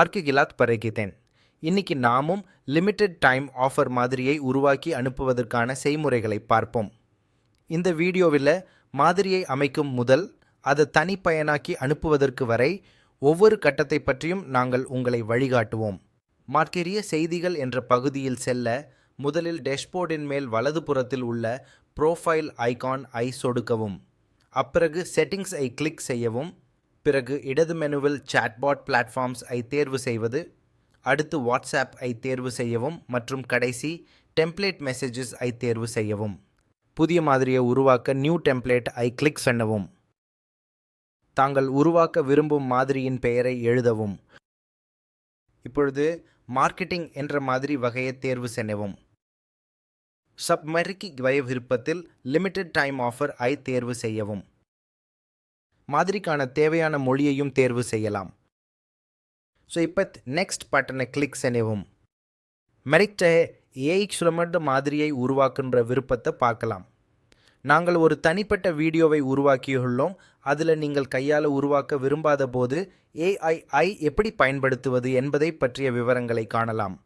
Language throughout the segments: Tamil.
ஆர்கிகிலாத் பரகிதேன். இன்னைக்கு நாமும் லிமிடெட் டைம் ஆஃபர் மாதிரியை உருவாக்கி அனுப்புவதற்கான செய்முறைகளை பார்ப்போம். இந்த வீடியோவில் மாதிரியை அமைக்கும் முதல் அதை தனிப்பயனாக்கி அனுப்புவதற்கு வரை ஒவ்வொரு கட்டத்தை பற்றியும் நாங்கள் உங்களை வழிகாட்டுவோம். மார்க்கெரிய செய்திகள் என்ற பகுதியில் செல்ல முதலில் டேஷ்போர்டின் மேல் வலதுபுறத்தில் உள்ள ப்ரோஃபைல் ஐகான் ஐ சொடுக்கவும். அப்பிறகு செட்டிங்ஸ் ஐ கிளிக் செய்யவும். பிறகு இடது மெனுவில் சாட்பாட் பிளாட்ஃபார்ம்ஸ் ஐ தேர்வு செய்வது, அடுத்து வாட்ஸ்அப் ஐ தேர்வு செய்யவும் மற்றும் கடைசி டெம்ப்ளேட் மெசேஜஸ் ஐ தேர்வு செய்யவும். புதிய மாதிரியை உருவாக்க நியூ டெம்ப்ளேட் ஐ கிளிக் செய்யவும். தாங்கள் உருவாக்க விரும்பும் மாதிரியின் பெயரை எழுதவும். இப்பொழுது மார்க்கெட்டிங் என்ற மாதிரி வகையை தேர்வு செய்யவும். சப்மரிக்கு வய விருப்பத்தில் லிமிடெட் டைம் ஆஃபர் ஐ தேர்வு செய்யவும். மாதிரிக்கான தேவையான மொழியையும் தேர்வு செய்யலாம். ஸோ இப்போ நெக்ஸ்ட் பட்டனை கிளிக் செய்யவும். மெரிட்ட ஏஐ சுலமட்ட மாதிரியை உருவாக்குன்ற விருப்பத்தை பார்க்கலாம். நாங்கள் ஒரு தனிப்பட்ட வீடியோவை உருவாக்கியுள்ளோம். அதில் நீங்கள் கையால் உருவாக்க விரும்பாத போது ஏஐ எப்படி பயன்படுத்துவது என்பதை பற்றிய விவரங்களை காணலாம்.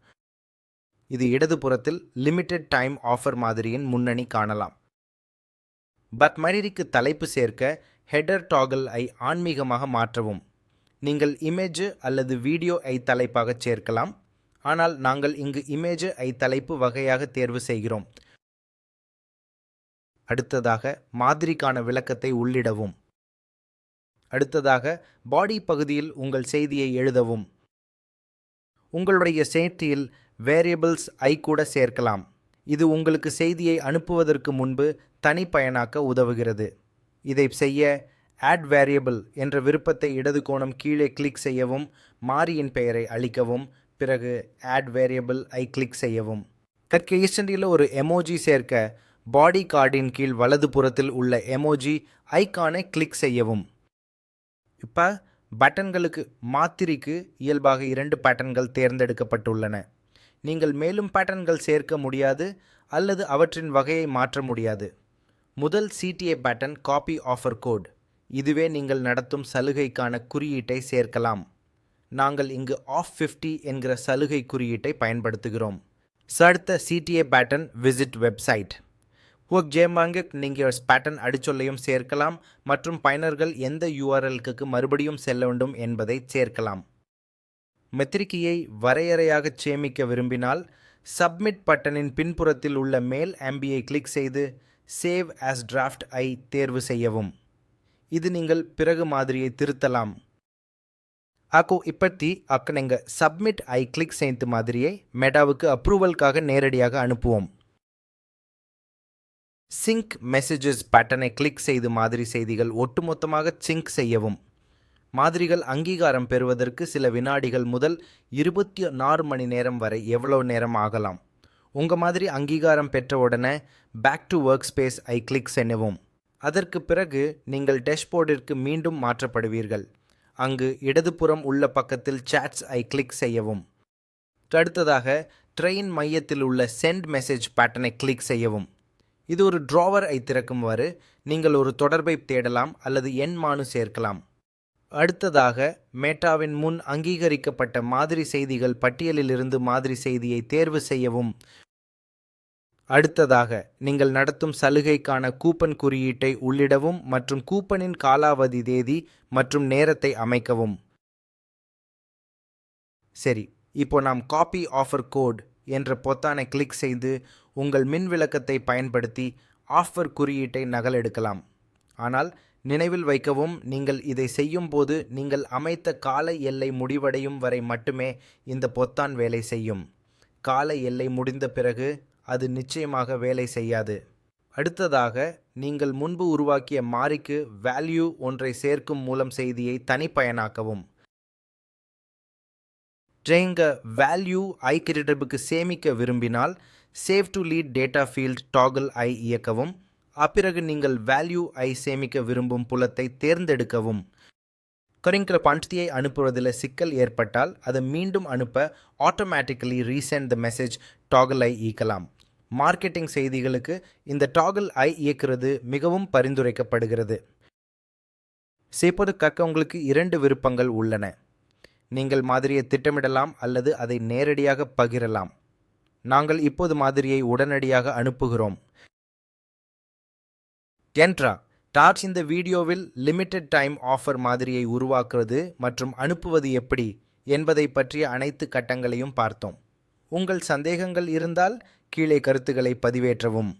இது இடதுபுறத்தில் லிமிடெட் டைம் ஆஃபர் மாதிரியின் முன்னணி காணலாம். பத்மரிக்கு தலைப்பு சேர்க்க ஹெடர் டாகல் ஐ ஆன்மீகமாக மாற்றவும். நீங்கள் இமேஜ் அல்லது வீடியோ ஐ தலைப்பாக சேர்க்கலாம். ஆனால் நாங்கள் இங்கு இமேஜ் ஐ தலைப்பு வகையாக தேர்வு செய்கிறோம். அடுத்ததாக மாதிரிக்கான விளக்கத்தை உள்ளிடவும். அடுத்ததாக பாடி பகுதியில் உங்கள் செய்தியை எழுதவும். உங்களுடைய செய்தியில் வேரியபிள்ஸ் ஐ கூட சேர்க்கலாம். இது உங்களுக்கு செய்தியை அனுப்புவதற்கு முன்பு தனிப்பயனாக்க உதவுகிறது. இதை செய்ய ஆட் வேரியபிள் என்ற விருப்பத்தை இடது கோணம் கீழே கிளிக் செய்யவும். மாறியின் பெயரை அளிக்கவும். பிறகு ஆட் வேரியபிள் ஐ கிளிக் செய்யவும். கற்கையில் ஒரு எமோஜி சேர்க்க பாடி கார்டின் கீழ் வலது புறத்தில் உள்ள எமோஜி ஐகானை கிளிக் செய்யவும். இப்போ பட்டன்களுக்கு மாத்திரிக்கு இயல்பாக 2 பேட்டர்ன்கள் தேர்ந்தெடுக்கப்பட்டுள்ளன. நீங்கள் மேலும் பேட்டர்ன்கள் சேர்க்க முடியாது அல்லது அவற்றின் வகையை மாற்ற முடியாது. முதல் CTA pattern copy offer code. இதுவே நீங்கள் நடத்தும் சலுகைக்கான குறியீட்டை சேர்க்கலாம். நாங்கள் இங்கு ஆஃப் 50 என்கிற சலுகை குறியீட்டை பயன்படுத்துகிறோம். அடுத்த சிடிஏ பேட்டர்ன் விசிட் வெப்சைட். ஜேமாங்க நீங்கள் பேட்டர்ன் அடிச்சொல்லையும் சேர்க்கலாம் மற்றும் பயனர்கள் எந்த யூஆர்எல்க்கு மறுபடியும் செல்ல வேண்டும் என்பதை சேர்க்கலாம். மெத்திரிக்கையை வரையறையாக சேமிக்க விரும்பினால் சப்மிட் பட்டனின் பின்புறத்தில் உள்ள மேல் ஆம்பியை கிளிக் செய்து சேவ் ஆஸ் டிராஃப்ட் ஐ தேர்வு செய்யவும். இது நீங்கள் பிறகு மாதிரியை திருத்தலாம். இப்பத்தி நீங்கள் சப்மிட் ஐ கிளிக் செய்த மாதிரியை மெடாவுக்கு அப்ரூவலுக்காக நேரடியாக அனுப்புவோம். சிங்க் மெசேஜஸ் பட்டனை கிளிக் செய்து மாதிரி செய்திகள் ஒட்டுமொத்தமாக சிங்க் செய்யவும். மாதிரிகள் அங்கீகாரம் பெறுவதற்கு சில வினாடிகள் முதல் 24 மணி நேரம் வரை எவ்வளவு நேரம் ஆகலாம். உங்கள் மாதிரி அங்கீகாரம் பெற்ற உடனே பேக் டு ஒர்க் ஸ்பேஸ் ஐ கிளிக் செய்யவும். அதற்கு பிறகு நீங்கள் டேஷ்போர்டிற்கு மீண்டும் மாற்றப்படுவீர்கள். அங்கு இடதுபுறம் உள்ள பக்கத்தில் சாட்ஸ் ஐ கிளிக் செய்யவும். அடுத்ததாக ட்ரெயின் மையத்தில் உள்ள சென்ட் மெசேஜ் பேட்டனை கிளிக் செய்யவும். இது ஒரு ட்ராவர் ஐ திறக்குமாறு நீங்கள் ஒரு தொடர்பை தேடலாம் அல்லது எண்மானு சேர்க்கலாம். அடுத்ததாக மேட்டாவின் முன் அங்கீகரிக்கப்பட்ட மாதிரி செய்திகள் பட்டியலிலிருந்து மாதிரி செய்தியை தேர்வு செய்யவும். அடுத்ததாக நீங்கள் நடத்தும் சலுகைக்கான கூப்பன் குறியீட்டை உள்ளிடவும் மற்றும் கூப்பனின் காலாவதி தேதி மற்றும் நேரத்தை அமைக்கவும். சரி, இப்போ நாம் காப்பி ஆஃபர் கோட் என்ற பொத்தானை கிளிக் செய்து உங்கள் மின் விளக்கத்தை பயன்படுத்தி ஆஃபர் குறியீட்டை நகலெடுக்கலாம். ஆனால் நினைவில் வைக்கவும், நீங்கள் இதை செய்யும் போது நீங்கள் அமைத்த கால எல்லை முடிவடையும் வரை மட்டுமே இந்த பொத்தான் வேலை செய்யும். கால எல்லை முடிந்த பிறகு அது நிச்சயமாக வேலை செய்யாது. அடுத்ததாக நீங்கள் முன்பு உருவாக்கிய மாறிக்கு வேல்யூ ஒன்றை சேர்க்கும் மூலம் செய்தியை தனிப்பயனாக்கவும். வேல்யூ ஐ கிரிட்டபுக்கு சேமிக்க விரும்பினால் save to lead data field toggle ஐ இயக்கவும். அப்பிறகு நீங்கள் வேல்யூ ஐ சேமிக்க விரும்பும் புலத்தை தேர்ந்தெடுக்கவும். கரிங்கிற பண்டியை அனுப்புவதில் சிக்கல் ஏற்பட்டால் அதை மீண்டும் அனுப்ப automatically resend the message toggle ஐ இயக்கலாம். மார்க்கெட்டிங் செய்திகளுக்கு இந்த டாகல் ஐ இயக்கிறது மிகவும் பரிந்துரைக்கப்படுகிறது. இப்போது உங்களுக்கு 2 விருப்பங்கள் உள்ளன. நீங்கள் மாதிரியை திட்டமிடலாம் அல்லது அதை நேரடியாக பகிரலாம். நாங்கள் இப்போது மாதிரியை உடனடியாக அனுப்புகிறோம். கென்ட்ரா டார்ச் இந்த வீடியோவில் லிமிடெட் டைம் ஆஃபர் மாதிரியை உருவாக்குவது மற்றும் அனுப்புவது எப்படி என்பதை பற்றிய அனைத்து கட்டங்களையும் பார்த்தோம். உங்கள் சந்தேகங்கள் இருந்தால் கீழே கருத்துக்களை பதிவேற்றவும்.